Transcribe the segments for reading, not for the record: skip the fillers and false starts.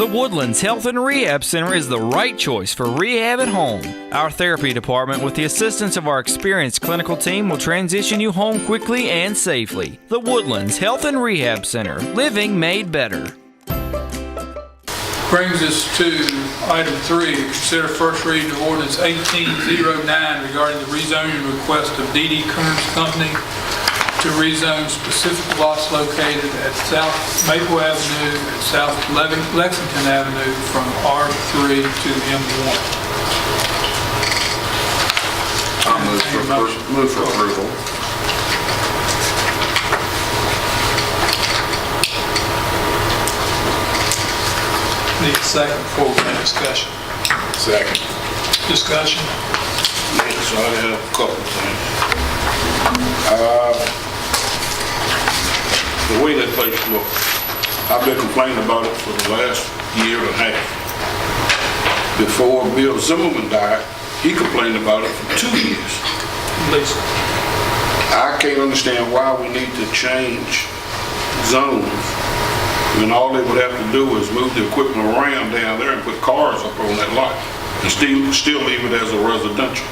The Woodlands Health and Rehab Center is the right choice for rehab at home. Our therapy department, with the assistance of our experienced clinical team, will transition you home quickly and safely. The Woodlands Health and Rehab Center, living made better. Brings us to item 3, consider first reading of ordinance 1809 regarding the rezoning request of Kerns Company to rezone specific lots located at South Maple Avenue and South Lexington Avenue from R3 to M1. I'll move for approval. Need a second before we have discussion. Second. Discussion? Yes, I have a couple of things. The way that place looks, I've been complaining about it for the last year and a half. Before Bill Zimmerman died, he complained about it for 2 years. Lisa. I can't understand why we need to change zones when all they would have to do is move the equipment around down there and put cars up on that lot and still leave it as a residential.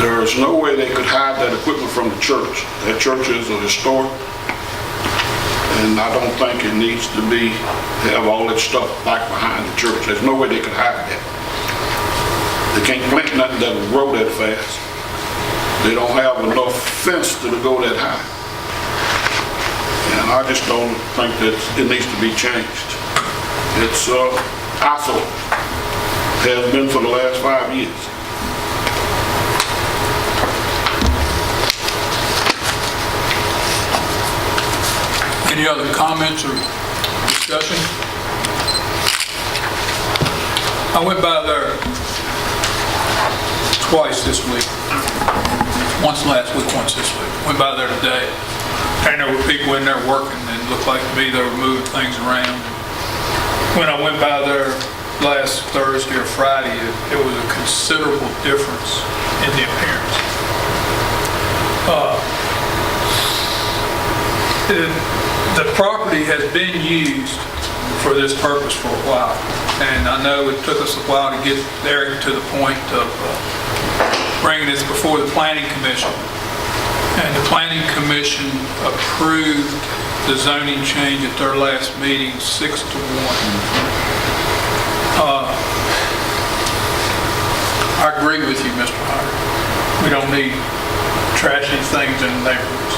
There's no way they could hide that equipment from the church. That church is a historic, and I don't think it needs to have all that stuff back behind the church. There's no way they could hide that. They can't plant nothing that will grow that fast. They don't have enough fence to go that high. And I just don't think that it needs to be changed. It's eyesore. Has been for the last 5 years. Any other comments or discussion? I went by there twice this week. Once last week, once this week. Went by there today. And there were people in there working, and it looked like to me they were moving things around. When I went by there last Thursday or Friday, it was a considerable difference in the appearance. The property has been used for this purpose for a while, and I know it took us a while to get there to the point of bringing this before the Planning Commission. And the Planning Commission approved the zoning change at their last meeting 6-1. I agree with you, Mr. Hunter. We don't need trashy things in the neighborhoods.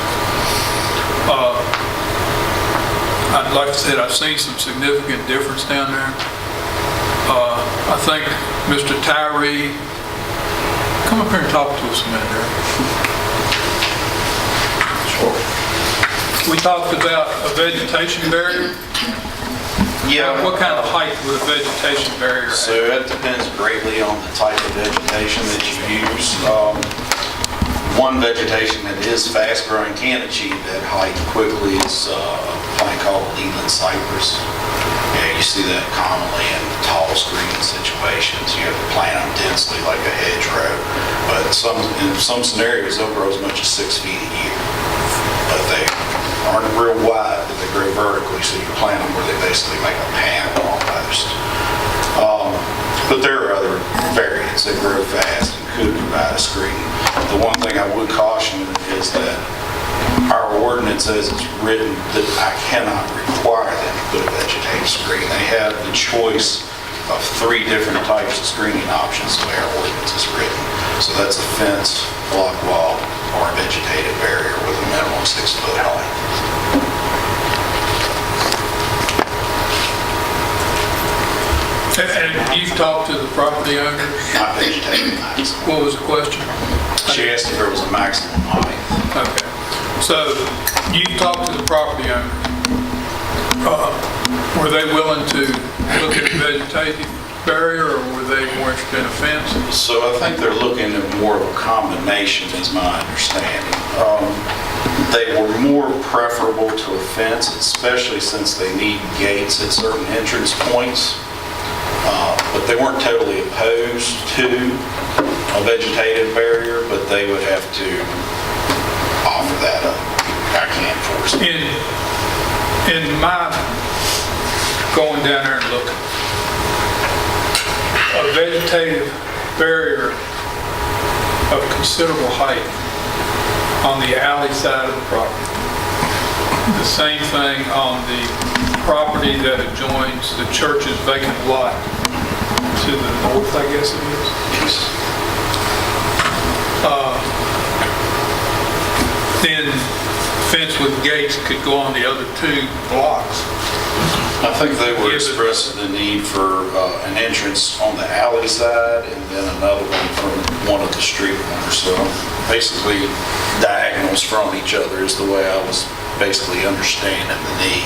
Like I said, I've seen some significant difference down there. I think Mr. Tyree, come up here and talk to us a minute there. Sure. We talked about a vegetation barrier. Yeah. What kind of height would a vegetation barrier have? So it depends greatly on the type of vegetation that you use. One vegetation that is fast growing can achieve that height quickly is a plant called Leland cypress. Yeah, you see that commonly in tall screening situations. You have to plant them densely like a hedgerow. But in some scenarios they'll grow as much as 6 feet a year. But they aren't real wide, but they grow vertically, so you plant them where they basically make a panel almost. But there are other variants that grow fast and could provide a screen. The one thing I would caution is that our ordinance, as it's written, that I cannot require them to put a vegetative screen. They have the choice of 3 different types of screening options the way our ordinance is written. So that's a fence, block wall, or a vegetative barrier with a minimum 6 foot height. And you've talked to the property owner? Not vegetative maximum. What was the question? She asked if there was a maximum height. Okay. So you talked to the property owner. Were they willing to look at a vegetative barrier, or were they more interested in a fence? So I think they're looking at more of a combination, is my understanding. They were more preferable to a fence, especially since they need gates at certain entrance points. But they weren't totally opposed to a vegetative barrier, but they would have to offer that up. I can't force it. In my going down there and looking. A vegetative barrier of considerable height on the alley side of the property. The same thing on the property that adjoins the church's vacant lot to the north, I guess it is. Then fence with gates could go on the other 2 blocks. I think they were expressing the need for an entrance on the alley side and then another one from one of the street corners. So basically diagonals from each other is the way I was basically understanding the need.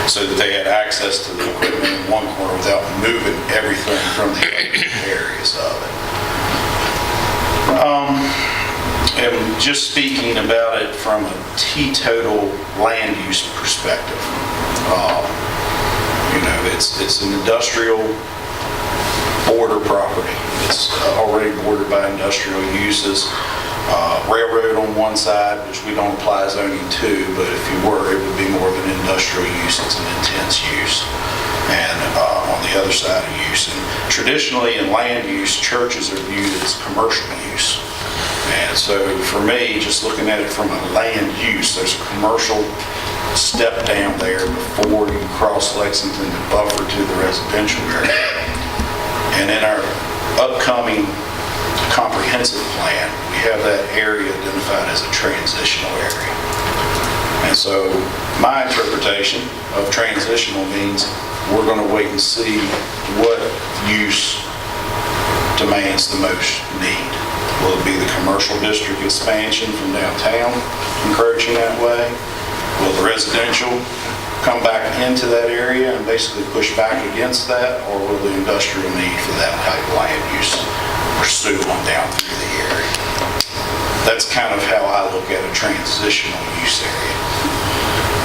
So that they had access to the equipment in one corner without moving everything from the other areas of it. And just speaking about it from a teetotal land use perspective, it's an industrial border property. It's already bordered by industrial uses. Railroad on one side, which we don't apply zoning to, but if you were, it would be more of an industrial use. It's an intense use. And on the other side of use. And traditionally in land use, churches are viewed as commercial use. And so for me, just looking at it from a land use, there's a commercial step down there before you cross Lexington to buffer to the residential area. And in our upcoming comprehensive plan, we have that area identified as a transitional area. And so my interpretation of transitional means we're going to wait and see what use demands the most need. Will it be the commercial district expansion from downtown, encouraging that way? Will the residential come back into that area and basically push back against that? Or will the industrial need for that type of land use pursue on down through the area? That's kind of how I look at a transitional use area.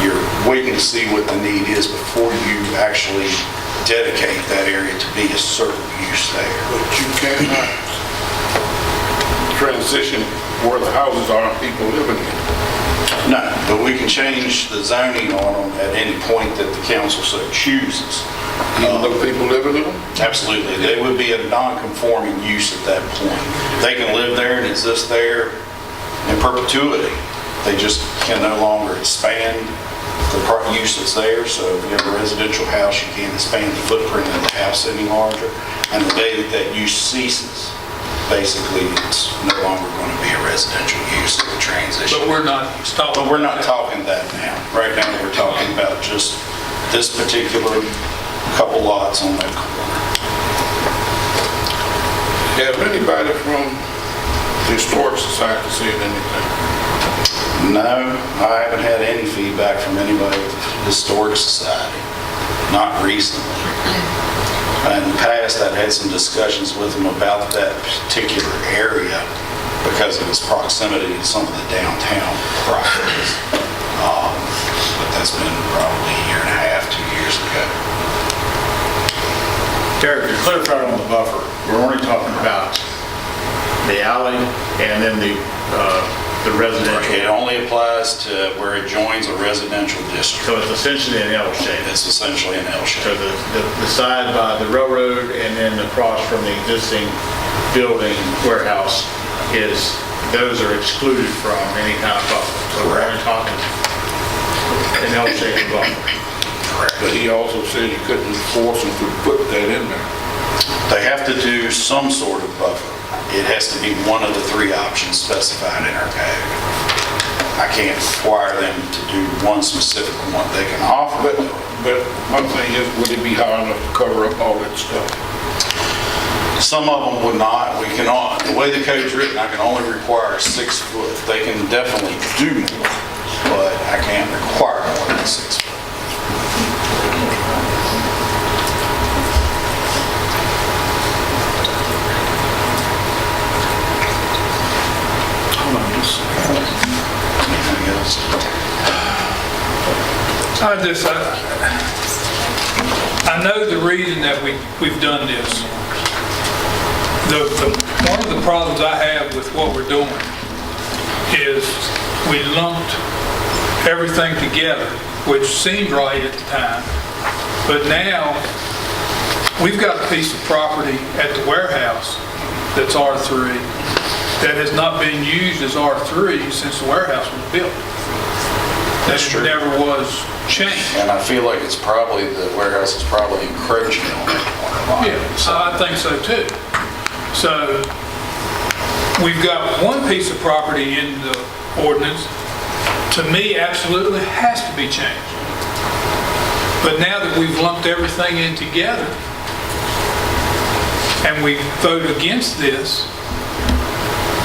You're waiting to see what the need is before you actually dedicate that area to be a certain use there. But you cannot transition where the houses are and people living in. No, but we can change the zoning on them at any point that the council so chooses. Even though people living in them? Absolutely. They would be a non-conforming use at that point. They can live there and exist there in perpetuity. They just can no longer expand the use that's there. So if you have a residential house, you can't expand the footprint of the house any larger. And the day that that use ceases, basically it's no longer going to be a residential use of the transition. But we're not talking. But we're not talking that now. Right now we're talking about just this particular couple lots on that corner. Has anybody from the Historic Society said anything? No, I haven't had any feedback from anybody at the Historic Society, not recently. In the past, I've had some discussions with them about that particular area because of its proximity to some of the downtown properties. But that's been probably a year and a half, 2 years ago. Derek, to clarify on the buffer, we're only talking about the alley and then the residential. It only applies to where it joins a residential district. So it's essentially an L shape. It's essentially an L shape. So the side by the railroad and then across from the existing building warehouse those are excluded from any kind of buffer. So we're only talking an L shaped buffer. Correct. But he also said you couldn't force them to put that in there. They have to do some sort of buffer. It has to be one of the 3 options specified in our code. I can't require them to do one specific one. They can offer it. But my thing is, would it be high enough to cover up all that stuff? Some of them would not. We cannot. The way the code's written, I can only require 6 foot. They can definitely do more, but I can't require more than 6 foot. Anything else? I know the reason that we've done this. One of the problems I have with what we're doing is we lumped everything together, which seemed right at the time, But now, we've got a piece of property at the warehouse that's R3 that has not been used as R3 since the warehouse was built. That's true. Never was changed. And I feel like it's probably, the warehouse is probably encroaching on that corner line. Yeah, I think so too. So we've got one piece of property in the ordinance, to me, absolutely has to be changed. But now that we've lumped everything in together and we vote against this,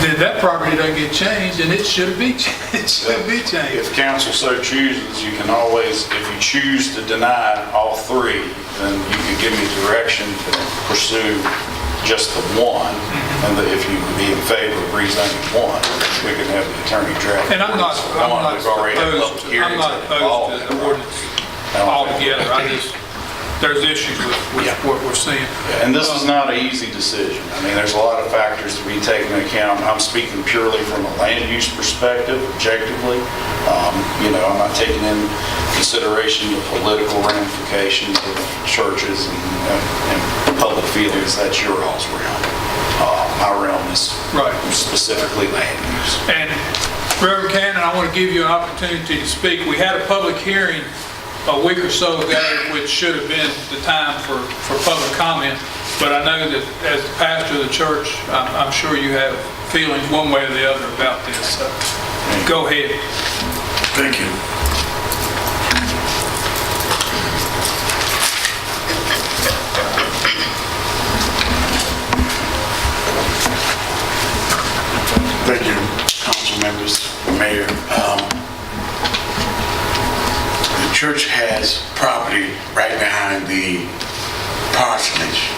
then that property doesn't get changed, and it should be changed. If council so chooses, you can always, if you choose to deny all three, then you can give me direction to pursue just the one, and that if you would be in favor of rezoning one, we can have the attorney draft. And I'm not opposed to the ordinance altogether. There's issues with what we're seeing. And this is not an easy decision. I mean, there's a lot of factors to be taken into account. I'm speaking purely from a land use perspective, objectively. I'm not taking in consideration the political ramifications of churches and public feelings. That's your all's realm. My realm is specifically land use. And Reverend Cannon, I want to give you an opportunity to speak. We had a public hearing a week or so ago, which should have been the time for public comment, but I know that as the pastor of the church, I'm sure you have feelings one way or the other about this. So go ahead. Thank you. Thank you, council members, mayor. The church has property right behind the parsonage.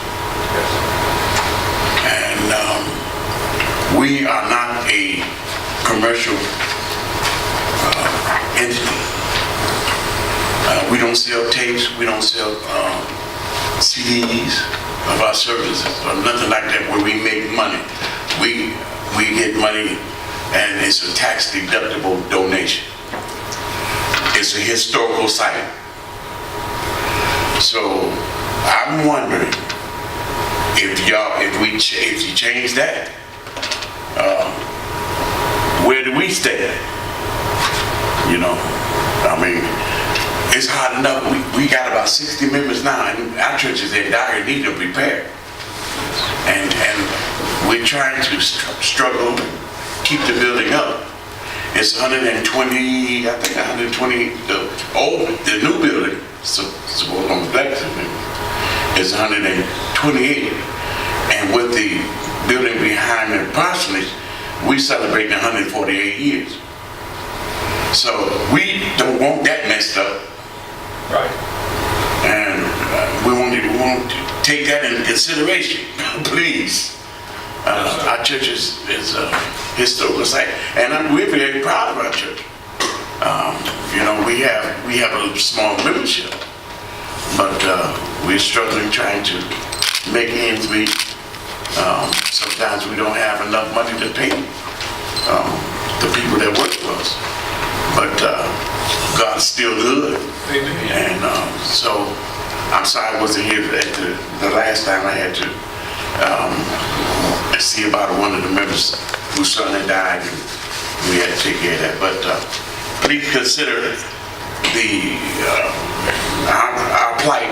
And we are not a commercial entity. We don't sell tapes, we don't sell CDs of our services or nothing like that where we make money. We get money and it's a tax deductible donation. It's a historical site. So I'm wondering if you change that, where do we stand? I mean, it's hard enough. We got about 60 members now, and our church is in dire need of repair. And we're trying to struggle to keep the building up. It's 120, I think 120, the new building, so on the Lexington, is 128. And with the building behind the parsonage, we celebrate 148 years. So we don't want that messed up. Right. And we want to take that into consideration, please. Our church is a historical site, and we're very proud of our church. We have a small membership, but we're struggling trying to make ends meet. Sometimes we don't have enough money to pay the people that work for us, but God's still good. Amen. And so I'm sorry I wasn't here at the last time. I had to see about one of the members whose son had died, and we had to take care of that. But please consider our plight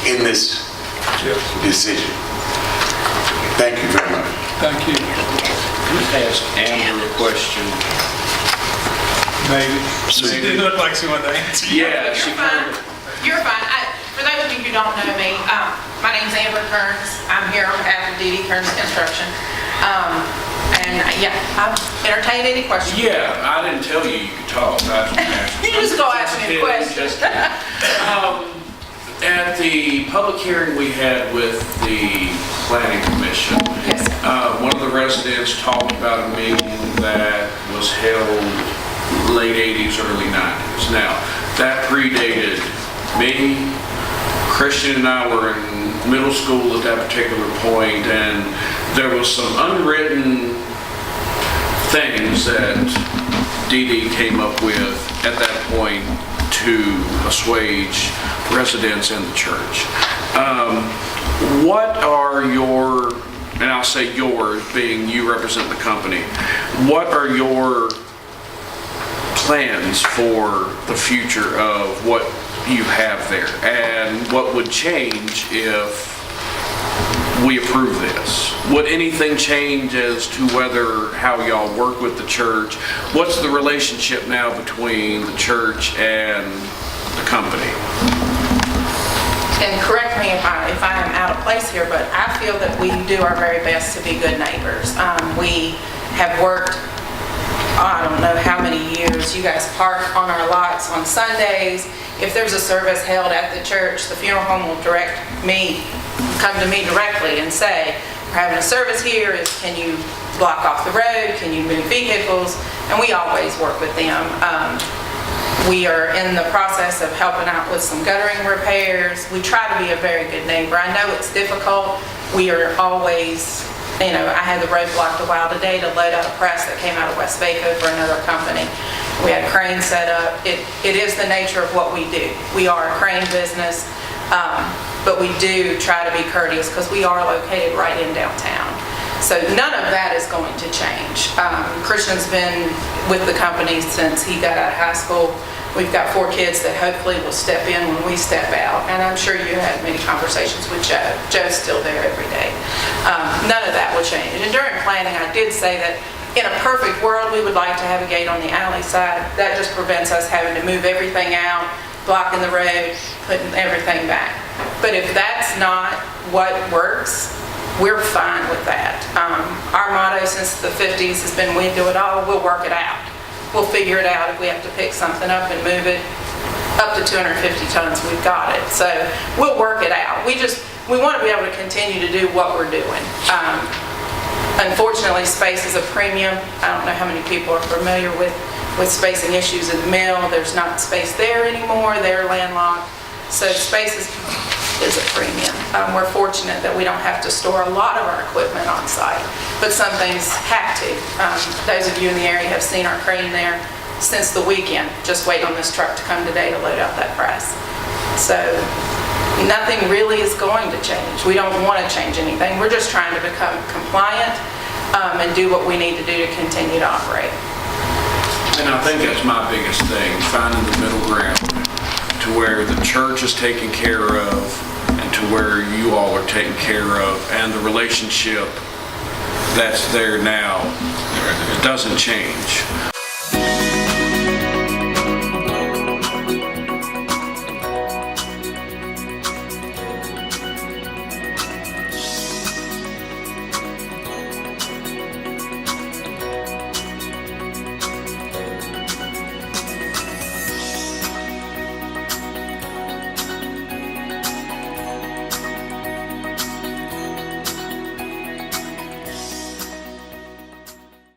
in this decision. Thank you very much. Thank you. Can I ask Amber a question? Maybe. It looked like she wanted to answer. Yeah, You're fine. You're fine. For those of you who don't know me, my name's Amber Kerns. I'm here on behalf of DD Kerns Construction. I've entertained any questions. Yeah, I didn't tell you could talk. You just go ask me a question. At the public hearing we had with the planning commission, Yes. One of the residents talked about a meeting that was held late 80s, early 90s. Now, that predated me. Christian and I were in middle school at that particular point, and there was some unwritten things that DD came up with at that point to assuage residents in the church. What are your, and I'll say yours, being you represent the company, what are your plans for the future of what you have there? And what would change if we approve this? Would anything change as to how y'all work with the church? What's the relationship now between the church and the company? And correct me if I am out of place here, but I feel that we do our very best to be good neighbors. We have worked, I don't know how many years. You guys park on our lots on Sundays. If there's a service held at the church, the funeral home will come to me directly and say, we're having a service here, can you block off the road, can you move vehicles? And we always work with them. We are in the process of helping out with some guttering repairs. We try to be a very good neighbor. I know it's difficult. We are always, I had the road blocked a while today to load out a press that came out of West Vaco for another company. We had cranes set up. It is the nature of what we do. We are a crane business, but we do try to be courteous because we are located right in downtown. So none of that is going to change. Christian's been with the company since he got out of high school. We've got 4 kids that hopefully will step in when we step out. And I'm sure you had many conversations with Joe. Joe's still there every day. None of that will change. And during planning, I did say that in a perfect world, we would like to have a gate on the alley side. That just prevents us having to move everything out, blocking the road, putting everything back. But if that's not what works, we're fine with that. Our motto since the 50s has been, we do it all, we'll work it out. We'll figure it out. If we have to pick something up and move it up to 250 tons, we've got it. So we'll work it out. We want to be able to continue to do what we're doing. Unfortunately, space is a premium. I don't know how many people are familiar with spacing issues in the mill. There's not space there anymore. They're landlocked. So space is a premium. We're fortunate that we don't have to store a lot of our equipment on site, but some things have to. Those of you in the area have seen our crane there since the weekend, just waiting on this truck to come today to load out that press. So nothing really is going to change. We don't want to change anything. We're just trying to become compliant and do what we need to do to continue to operate. And I think that's my biggest thing, finding the middle ground to where the church is taken care of and to where you all are taken care of, and the relationship that's there now doesn't change.